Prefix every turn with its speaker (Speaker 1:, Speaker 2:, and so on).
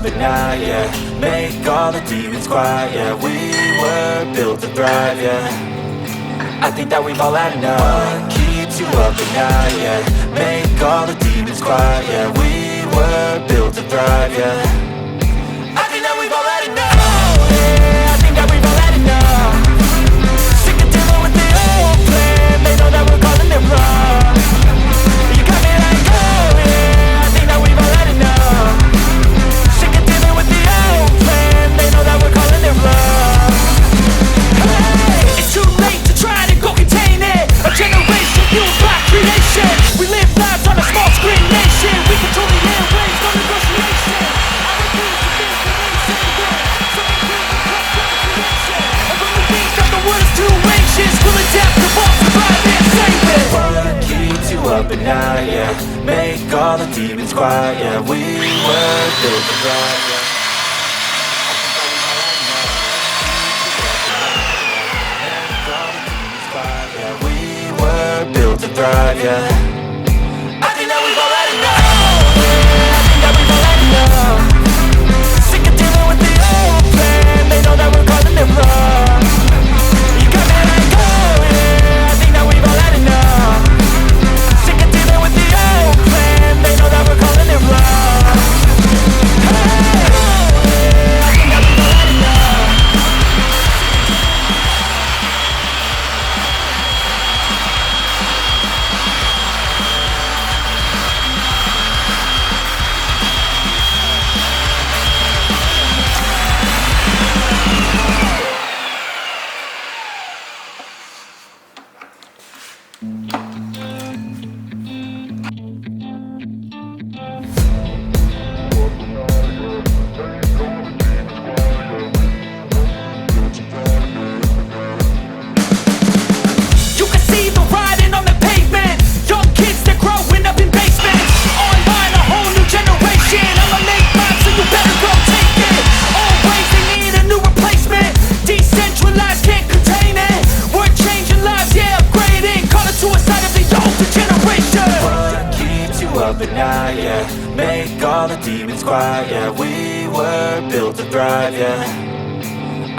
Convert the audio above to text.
Speaker 1: at night, yeah. Make all the demons quiet, yeah. We were built to thrive, yeah. I think that we've all had enough. What keeps you up at night, yeah. Make all the demons quiet, yeah. We were built to thrive, yeah. I think that we've all had enough. Yeah, I think that we've all had enough. Sick of dealing with the old plan. They know that we're calling it wrong. You got me like, oh yeah, I think that we've all had enough. Sick of dealing with the old plan. They know that we're calling it wrong. Hey, it's too late to try to go contain it. A generation fueled by creation. We live lives on a small screen nation. We control the airwaves, no negotiation. I refuse to think the way say that. Something clear will come from creation. And when we think that the world is too anxious, we'll adapt, evolve, survive and save it. What keeps you up at night, yeah. Make all the demons quiet, yeah. We were built to thrive, yeah. Built to thrive, yeah. I think that we've all had enough. Yeah, I think that we've all had enough. Sick of dealing with the old plan. They know that we're calling it wrong. You got me like, oh yeah, I think that we've all had enough. Sick of dealing with the old plan. They know that we're calling it wrong. Hey, oh yeah, I think that we've all had enough. Up at night, yeah. Make all the demons quiet, yeah. We were built to thrive, yeah.